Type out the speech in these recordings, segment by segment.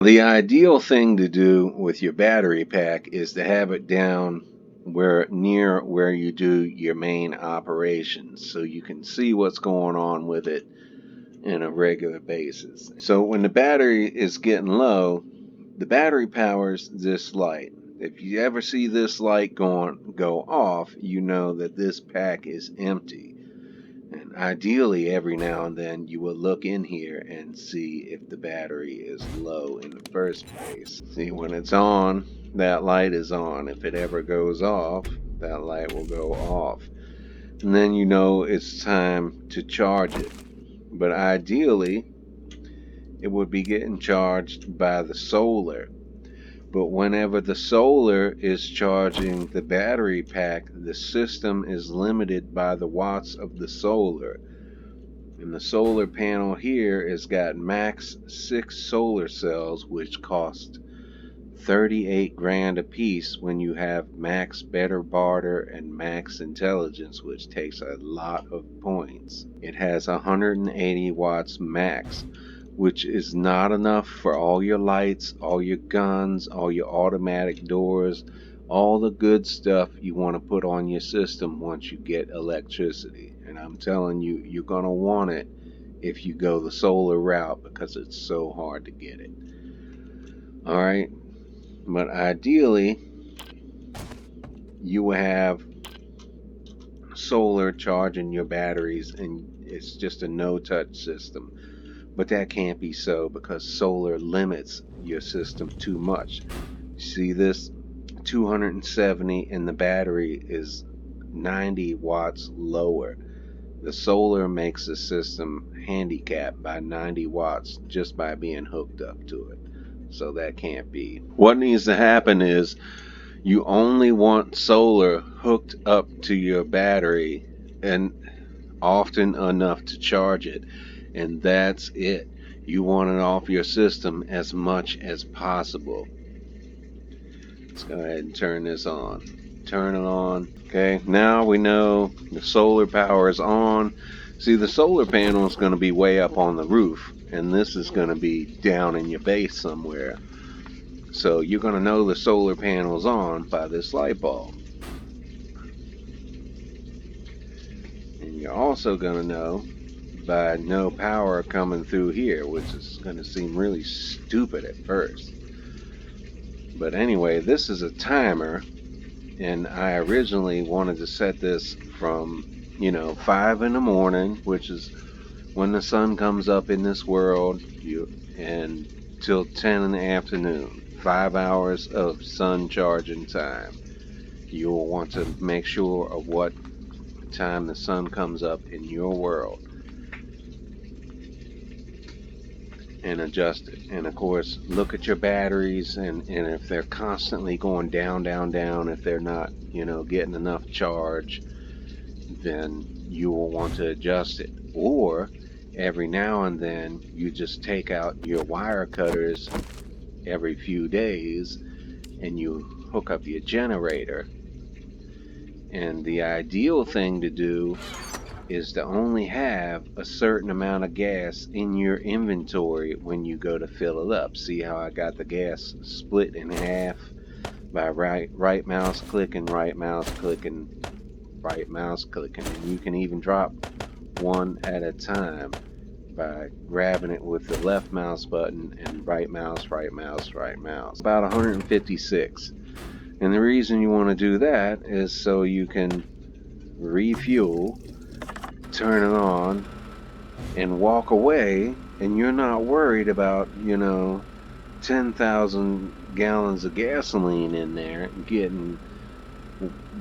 The ideal thing to do with your battery pack is to have it down near where you do your main operations so you can see what's going on with it in a regular basis. So when the battery is getting low, the battery powers this light. If you ever see this light go off, you know that this pack is empty. And ideally, every now and then, you will look in here and see if the battery is low in the first place. See, when it's on, that light is on. If it ever goes off, that light will go off. And then you know it's time to charge it. But ideally, it would be getting charged by the solar. But whenever the solar is charging the battery pack, the system is limited by the watts of the solar. And the solar panel here has got max 6 solar cells, which cost 38 grand a piece when you have max better barter and max intelligence, which takes a lot of points. It has 180 watts max, which is not enough for all your lights, all your guns, all your automatic doors, all the good stuff you want to put on your system once you get electricity. And I'm telling you, you're going to want it if you go the solar route because it's so hard to get it. Alright, but ideally, you will have solar charging your batteries and it's just a no-touch system. But that can't be so because solar limits your system too much. See this 270 and the battery is 90 watts lower. The solar makes the system handicapped by 90 watts just by being hooked up to it. So that can't be. What needs to happen is you only want solar hooked up to your battery and often enough to charge it, and that's it. You want it off your system as much as possible. Let's go ahead and turn this on. Turn it on. Okay, now we know the solar power is on. See, the solar panel is going to be way up on the roof, and this is going to be down in your base somewhere. So you're going to know the solar panel's on by this light bulb. And you're also going to know by no power coming through here, which is going to seem really stupid at first. But anyway, this is a timer, and I originally wanted to set this from, 5 in the morning, which is when the sun comes up in this world, and till 10 in the afternoon. 5 hours of sun charging time. You'll want to make sure of what time the sun comes up in your world and adjust it. And of course, look at your batteries, and if they're constantly going down, down, down, if they're not, getting enough charge, then you will want to adjust it. Or every now and then, you just take out your wire cutters every few days and you hook up your generator. And the ideal thing to do is to only have a certain amount of gas in your inventory when you go to fill it up. See how I got the gas split in half by right mouse clicking, right mouse clicking, right mouse clicking. And you can even drop one at a time by grabbing it with the left mouse button and right mouse, right mouse, right mouse. About 156. And the reason you want to do that is so you can refuel, turn it on, and walk away, and you're not worried about, 10,000 gallons of gasoline in there getting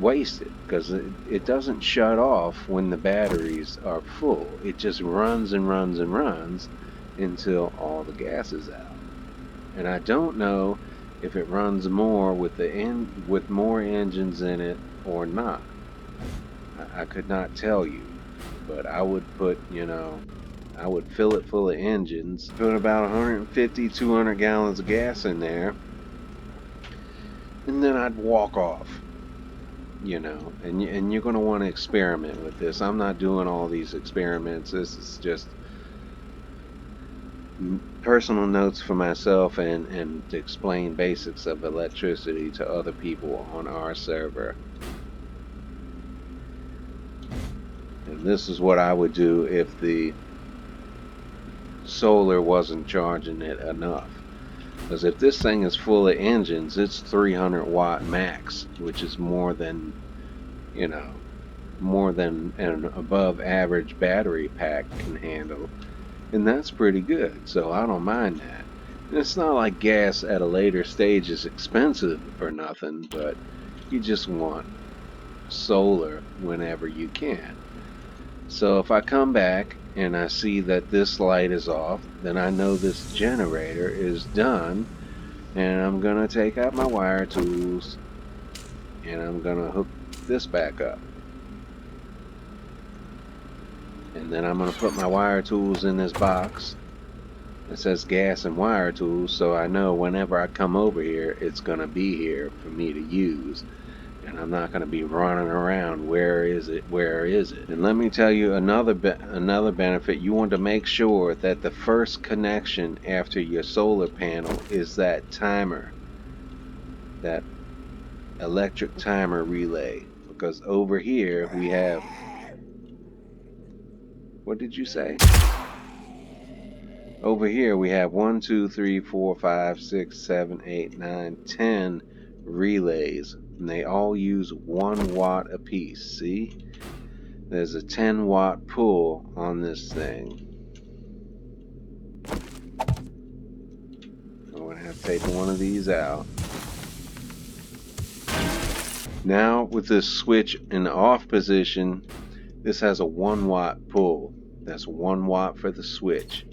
wasted, because it doesn't shut off when the batteries are full. It just runs and runs and runs until all the gas is out. And I don't know if it runs more with with more engines in it or not. I could not tell you, but I would put, I would fill it full of engines, put about 150, 200 gallons of gas in there, and then I'd walk off. And you're going to want to experiment with this. I'm not doing all these experiments. This is just personal notes for myself and to explain basics of electricity to other people on our server. And this is what I would do if the solar wasn't charging it enough. Because if this thing is full of engines, it's 300 watt max, which is more than, you know, more than an above average battery pack can handle. And that's pretty good, so I don't mind that. And it's not like gas at a later stage is expensive or nothing, but you just want solar whenever you can. So if I come back and I see that this light is off, then I know this generator is done, and I'm gonna take out my wire tools and I'm gonna hook this back up. And then I'm gonna put my wire tools in this box. It says gas and wire tools, so I know whenever I come over here, it's gonna be here for me to use. And I'm not going to be running around, where is it, where is it? And let me tell you another benefit. You want to make sure that the first connection after your solar panel is that timer, that electric timer relay. Because over here we have, what did you say? Over here we have 1, 2, 3, 4, 5, 6, 7, 8, 9, 10 relays. And they all use 1 watt apiece. See? There's a 10 watt pull on this thing. I'm going to have to take one of these out. Now with this switch in the off position, this has a 1 watt pull. That's 1 watt for the switch.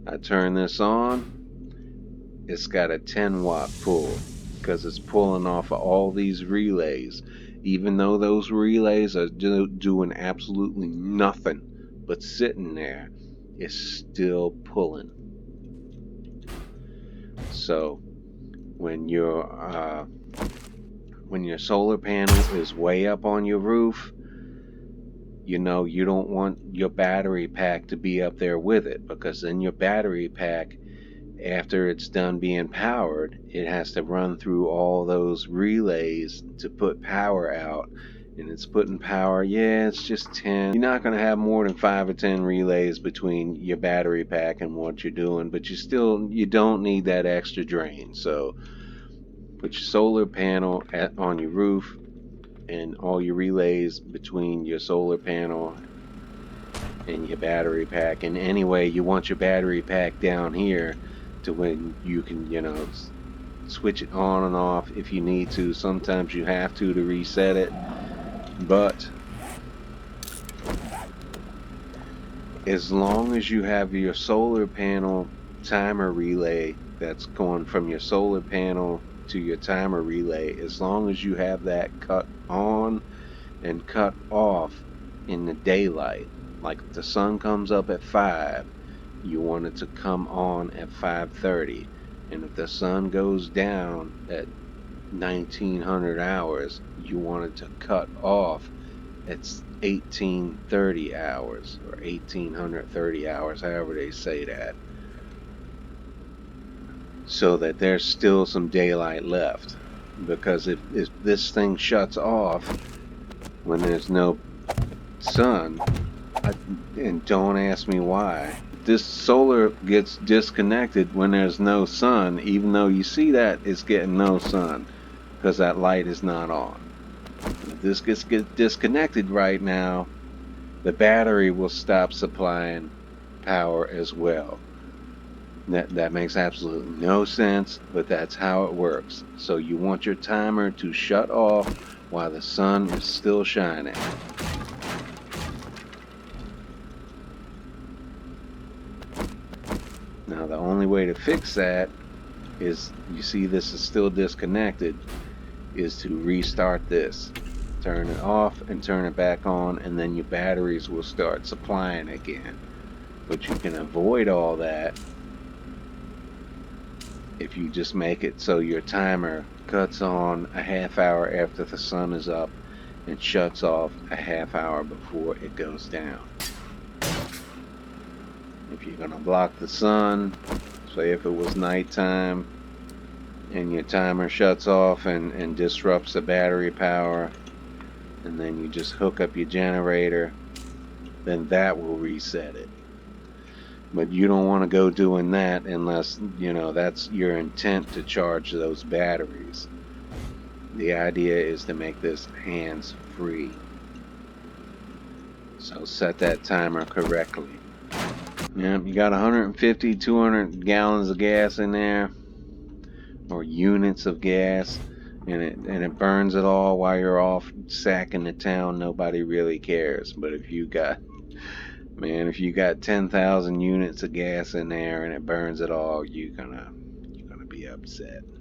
I turn this on, it's got a 10 watt pull because it's pulling off of all these relays. Even though those relays are doing absolutely nothing but sitting there, it's still pulling. So when your solar panel is way up on your roof, you know you don't want your battery pack to be up there with it, because then your battery pack, after it's done being powered, it has to run through all those relays to put power out. And it's putting power, yeah, it's just 10. You're not going to have more than 5 or 10 relays between your battery pack and what you're doing, but you don't need that extra drain. So put your solar panel on your roof and all your relays between your solar panel and your battery pack. And anyway, you want your battery pack down here to when you can, switch it on and off if you need to. Sometimes you have to reset it, but as long as you have your solar panel timer relay that's going from your solar panel to your timer relay, as long as you have that cut on and cut off in the daylight, like if the sun comes up at 5, you want it to come on at 5:30, and if the sun goes down at 1900 hours, you want it to cut off at 1830 hours or 1830 hours, however they say that, so that there's still some daylight left. Because if this thing shuts off when there's no sun, and don't ask me why, this solar gets disconnected when there's no sun, even though you see that it's getting no sun because that light is not on. If this gets disconnected right now, the battery will stop supplying power as well. That makes absolutely no sense, but that's how it works. So you want your timer to shut off while the sun is still shining. Now the only way to fix that is, you see this is still disconnected, is to restart this. Turn it off and turn it back on, and then your batteries will start supplying again. But you can avoid all that if you just make it so your timer cuts on a half hour after the sun is up and shuts off a half hour before it goes down. If you're going to block the sun, Say if it was nighttime and your timer shuts off and disrupts the battery power, and then you just hook up your generator, then that will reset it. But you don't want to go doing that unless, that's your intent to charge those batteries. The idea is to make this hands-free. So set that timer correctly. Yeah, you got 150, 200 gallons of gas in there, or units of gas, and it burns it all while you're off sacking the town. Nobody really cares. But if you got 10,000 units of gas in there and it burns it all, you're gonna be upset.